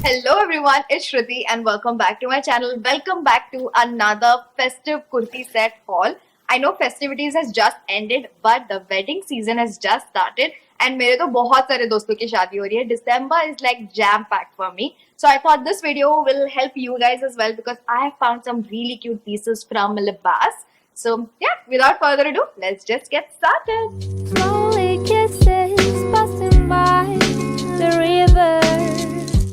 Hello everyone, it's Shruti and welcome back to my channel. Welcome back to another festive kurti set haul. I know festivities has just ended but the wedding season has just started and मेरे तो बहुत सारे दोस्तों की शादी हो रही है. December is like jam packed for me. So I thought this video will help you guys as well because I have found some really cute pieces from Libas. So yeah, without further ado, let's just get started. Slowly kisses passing by the river.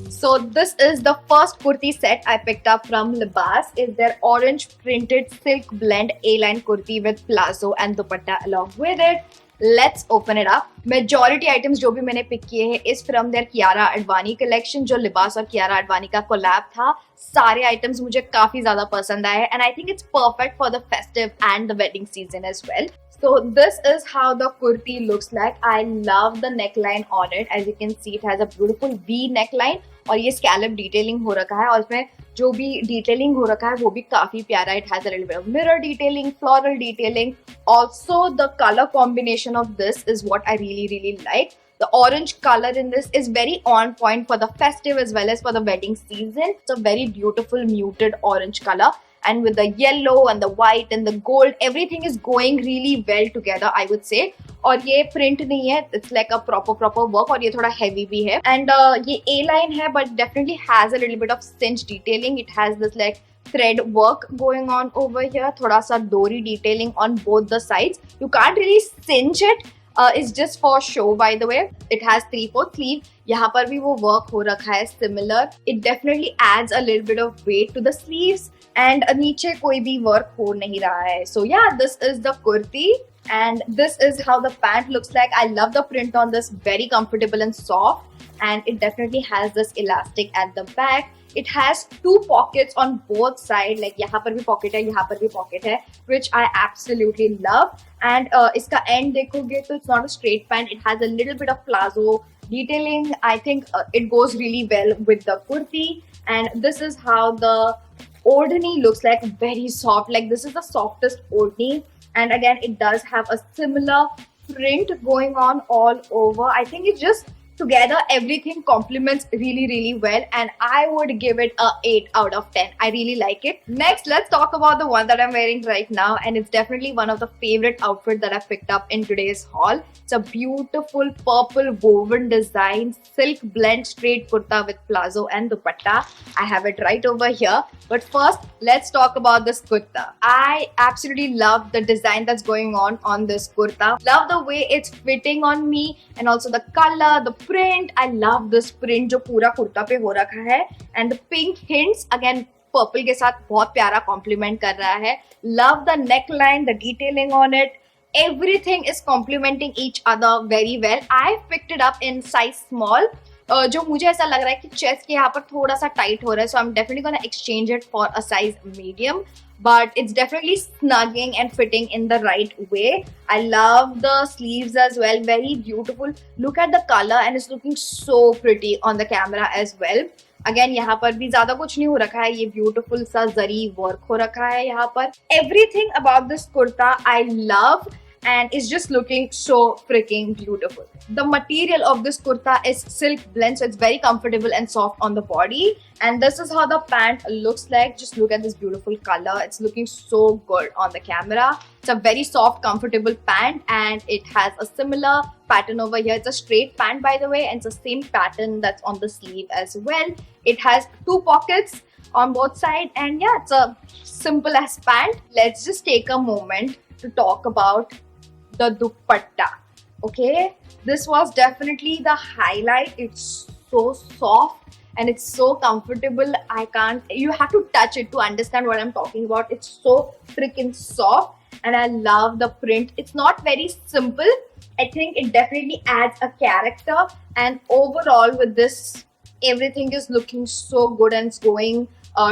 So this is the first kurti set I picked up from Libas. Is their orange printed silk blend A-line kurti with plazo and dupatta along with it. Let's open it up. Majority items जो भी मैंने pick किए हैं is from their Kiara Advani collection जो Libas और Kiara Advani का collab था. सारे items मुझे काफी ज़्यादा पसंद आए and I think it's perfect for the festive and the wedding season as well. So this is how the kurti looks like. I love the neckline on it. As you can see, it has a beautiful V neckline और ये scallop detailing हो रखा है और इसमें जो भी detailing हो रखा है वो भी काफी प्यारा. It has a little bit of mirror detailing, floral detailing. Also, the color combination of this is what I really like. The orange color in this is very on point for the festive as well as for the wedding season. It's a very beautiful muted orange color. And with the yellow and the white and the gold, everything is going really well together, I would say. और ये print नहीं है, it's like a proper work और ये थोड़ा heavy भी है. And ये A-line है, but definitely has a little bit of cinch detailing. It has this like thread work going on over here. थोड़ा सा dory detailing on both the sides. You can't really cinch it. It's just for show, by the way. It has 3/4 sleeve. यहाँ पर भी वो work हो रखा है similar. It definitely adds a little bit of weight to the sleeves. And नीचे कोई भी work हो नहीं रहा है. So yeah, this is the kurti. And this is how the pant looks like. I love the print on this. Very comfortable and soft. And it definitely has this elastic at the back. It has two pockets on both sides. Like यहाँ पर भी pocket है, यहाँ पर भी pocket है, which I absolutely love. And इसका end देखोगे तो it's not a straight pant. It has a little bit of plazo detailing. I think it goes really well with the kurti. And this is how the odhani looks like. Very soft. Like this is the softest odhani. And again, it does have a similar print going on all over. I think it just together everything complements really well, and I would give it a 8 out of 10. I really like it. Next, let's talk about the one that I'm wearing right now, and it's definitely one of the favorite outfits that I picked up in today's haul. It's a beautiful purple woven design silk blend straight kurta with plazo and dupatta. I have it right over here. But first, let's talk about this kurta. I absolutely love the design that's going on this kurta. Love the way it's fitting on me and also the color, the print. I love this print जो पूरा कुर्ता पे हो रखा है. And the pink hints again purple के साथ बहुत प्यारा complement कर रहा है. Love the neckline, the detailing on it. Everything is complementing each other very well. I picked it up in size small. जो मुझे ऐसा लग रहा है कि चेस्ट के यहाँ पर थोड़ा सा टाइट हो रहा है, so I'm definitely gonna exchange it for a size medium. But it's definitely snugging and fitting in the right way. I love the sleeves as well. Very beautiful. Look at the color and it's looking so pretty on the camera as well. Again, यहाँ पर भी ज़्यादा कुछ नहीं हो रखा है. ये beautiful सा जरी work हो रखा है यहाँ पर. Everything about this kurta I love. And it's just looking so freaking beautiful. The material of this kurta is silk blend, so it's very comfortable and soft on the body. And this is how the pant looks like. Just look at this beautiful color. It's looking so good on the camera. It's a very soft, comfortable pant, and it has a similar pattern over here. It's a straight pant, by the way, and it's the same pattern that's on the sleeve as well. It has two pockets on both sides, and yeah, it's a simple as pant. Let's just take a moment to talk about the dupatta. Okay, this was definitely the highlight. It's so soft and it's so comfortable. You have to touch it to understand what I'm talking about. It's so freaking soft and I love the print. It's not very simple. I think it definitely adds a character, and overall with this, everything is looking so good and it's going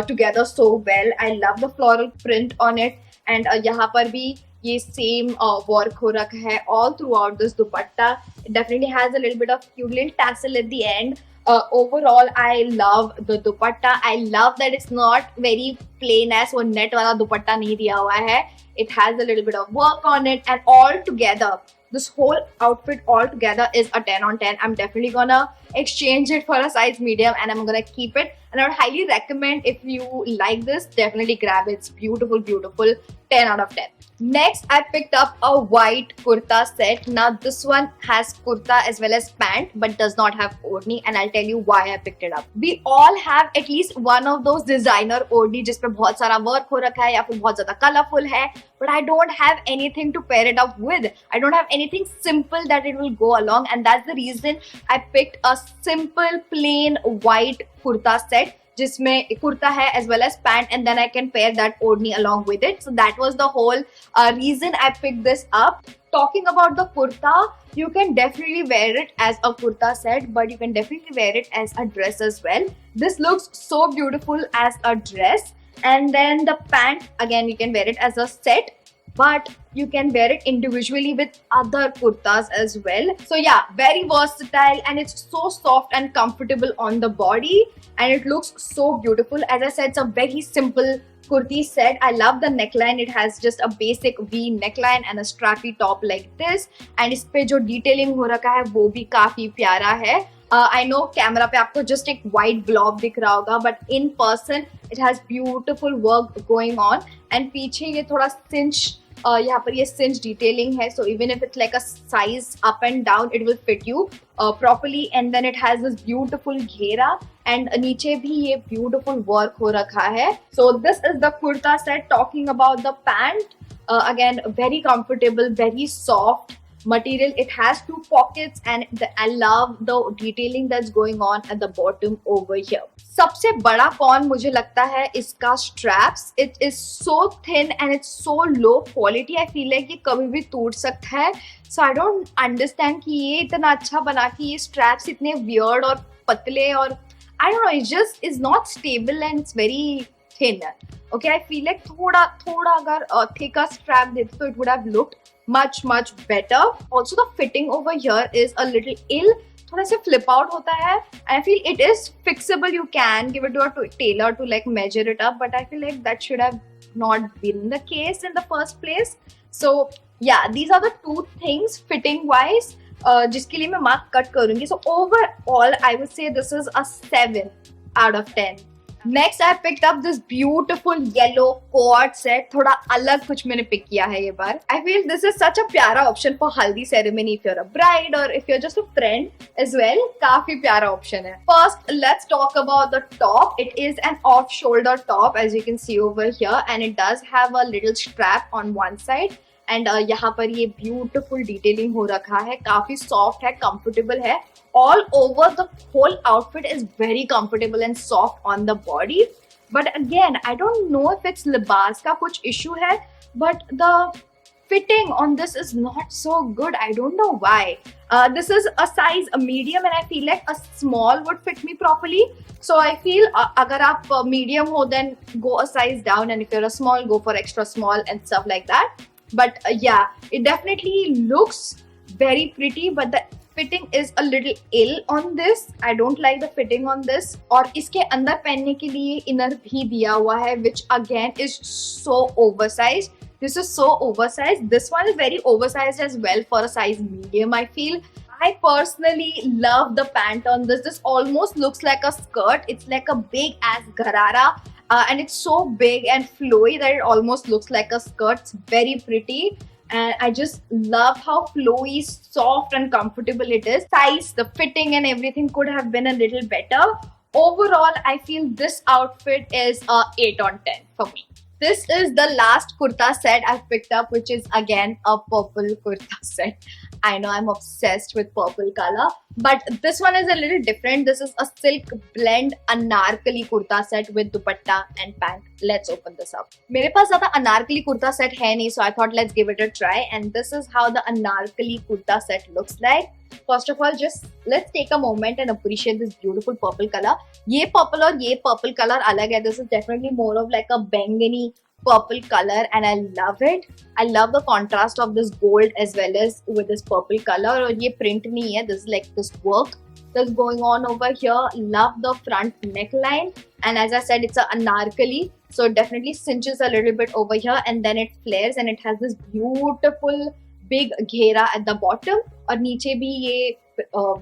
together so well. I love the floral print on it, and यहाँ पर भी ये same work हो रखा है all throughout this dupatta. It definitely has a little bit of cute little tassel at the end. Overall, I love the dupatta. I love that it's not very plain as वो net वाला दुपट्टा नहीं दिया हुआ है. It has a little bit of work on it, and all together, this whole outfit all together is a 10 on 10. I'm definitely gonna exchange it for a size medium, and I'm gonna keep it. And I would highly recommend, if you like this, definitely grab it. It's beautiful, beautiful. 10 out of 10. Next, I picked up a white kurta set. Now, this one has kurta as well as pant, but does not have odni, and I'll tell you why I picked it up. We all have at least one of those designer odni जिस पे बहुत सारा work हो रखा है या फिर बहुत ज़्यादा colorful है, but I don't have anything to pair it up with. I don't have anything simple that it will go along, and that's the reason I picked a simple plain white kurta set जिसमें कुर्ता है as well as pant, and then I can pair that odni along with it. So that was the whole reason I picked this up. Talking about the kurta, you can definitely wear it as a kurta set, but you can definitely wear it as a dress as well. This looks so beautiful as a dress. And then the pant, again, you can wear it as a set, but you can wear it individually with other kurtas as well. So yeah, very versatile, and it's so soft and comfortable on the body, and it looks so beautiful. As I said, it's a very simple kurti set. I love the neckline. It has just a basic V neckline and a strappy top like this, and इस पे जो detailing हो रखा है वो भी काफी प्यारा है. I know कैमरा पे आपको just एक white blob दिख रहा होगा, but in person it has beautiful work going on. And पीछे ये थोड़ा cinch, यहाँ पर ये cinch detailing है, so even if it's like a size up and down, it will fit you properly. And then it has this beautiful घेरा, and नीचे भी ये beautiful work हो रखा है. So this is the kurta set. Talking about the pant, again, very comfortable, very soft material. It has 2 pockets, and I love the detailing that's going on at the bottom over here. सबसे बड़ा cone मुझे लगता है इसका straps. It is so thin and it's so low quality. I feel like ये कभी भी टूट सकता है. So I don't understand कि ये इतना अच्छा बना कि ये straps इतने weird और पतले, और I don't know, it just is not stable and it's very thin. Okay, I feel like थोड़ा अगर thicker strap देते तो it would have looked much better. Also, the fitting over here is a little ill. थोड़ा से flip out होता है. I feel it is fixable. You can give it to a tailor to like measure it up, but I feel like that should have not been the case in the first place. So yeah, these are the 2 things fitting wise जिसके लिए मैं mark cut करूँगी. So overall, I would say this is a 7 out of 10. Next, I picked up this beautiful yellow cord set. थोड़ा अलग कुछ मैंने pick किया है ये बार. I feel this is such a प्यारा option for haldi ceremony if you're a bride or if you're just a friend as well. काफी प्यारा option है. First, let's talk about the top. It is an off-shoulder top, as you can see over here, and it does have a little strap on one side. And यहाँ पर ये beautiful detailing हो रखा है. काफी soft है, comfortable है. All over the whole outfit is very comfortable and soft on the body. But again, I don't know if it's libas का कुछ issue है, but the fitting on this is not so good. I don't know why. This is a size medium, and I feel like a small would fit me properly. So I feel अगर आप medium हो, then go a size down, and if you're a small, go for extra small and stuff like that. But yeah, it definitely looks very pretty, but the fitting is a little ill on this. I don't like the fitting on this. और इसके अंदर पहनने के लिए inner भी दिया हुआ है, which again is so oversized. This is so oversized. This one is very oversized as well for a size medium, I feel. I personally love the pant on this. This almost looks like a skirt. It's like a big ass garara. And it's so big and flowy that it almost looks like a skirt. It's very pretty. And I just love how flowy, soft and comfortable it is. Size, the fitting and everything could have been a little better. Overall, I feel this outfit is a 8 on 10 for me. This is the last kurta set I've picked up, which is again a purple kurta set. I know I'm obsessed with purple color, but this one is a little different. This is a silk blend anarkali kurta set with dupatta and pant. Let's open this up. मेरे पास ज़्यादा anarkali kurta set है नहीं, so I thought let's give it a try. And this is how the anarkali kurta set looks like. First of all, just let's take a moment and appreciate this beautiful purple color. ये purple और ये purple color अलग है. This is definitely more of like a बैंगनी purple color and I love it. I love the contrast of this gold as well as with this purple color. और ये print नहीं है, this is like this work that's going on over here. Love the front neckline, and as I said, it's a anarkali, so it definitely cinches a little bit over here and then it flares and it has this beautiful big घेरा at the bottom और नीचे भी ये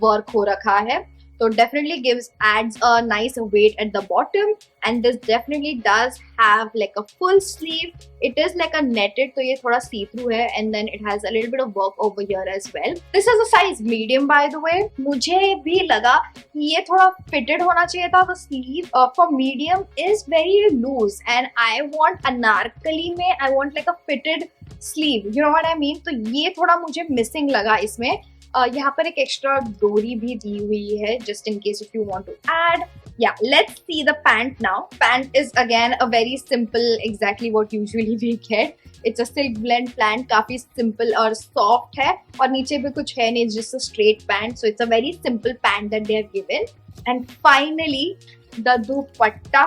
work हो रखा है. So definitely adds a nice weight at the bottom, and this definitely does have like a full sleeve. It is like a netted, so ये थोड़ा see through है, and then it has a little bit of work over here as well. This is a size medium by the way. मुझे भी लगा कि ये थोड़ा fitted होना चाहिए था. The sleeve for medium is very loose, and I want anarkali में I want like a fitted sleeve. You know what I mean? तो ये थोड़ा मुझे missing लगा इसमें. यहाँ पर एक एक्स्ट्रा डोरी भी दी हुई है just in case if you want to add. Yeah, let's see the pant now. Pant is again a very simple, exactly what usually we get. It's a silk blend pant, काफी simple और soft है और नीचे भी कुछ है नहीं, it's just a straight pant. So it's a very simple pant that they have given. And finally, the dupatta.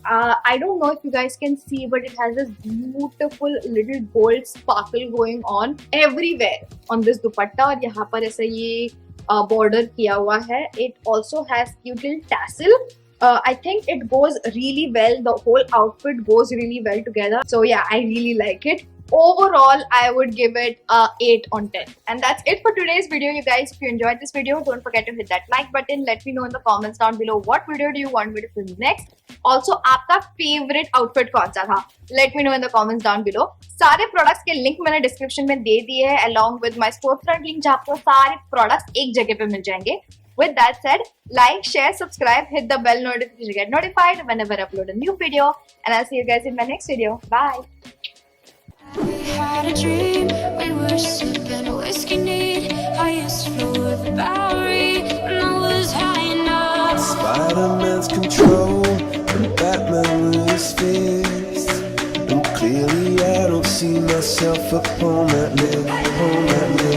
I don't know if you guys can see, but it has this beautiful little gold sparkle going on everywhere on this dupatta. और यहाँ पर ऐसा ये border किया हुआ है. It also has cute little tassel. I think it goes really well. The whole outfit goes really well together. So yeah, I really like it. Overall, I would give it a 8 on 10. And that's it for today's video, you guys. If you enjoyed this video, don't forget to hit that like button. Let me know in the comments down below what video do you want me to film next. Also, आपका favorite outfit कौन सा था? Let me know in the comments down below. सारे products के link मैंने description में दे दिए हैं along with my storefront link जहाँ आपको सारे products एक जगह पे मिल जाएंगे. With that said, like, share, subscribe, hit the bell notification to get notified whenever I upload a new video. And I'll see you guys in my next video. Bye. We had a dream, we were sipping whiskey neat. I used to float the Bowery when I was high enough. Spider-Man's control and Batman with his fist. And clearly I don't see myself upon that list.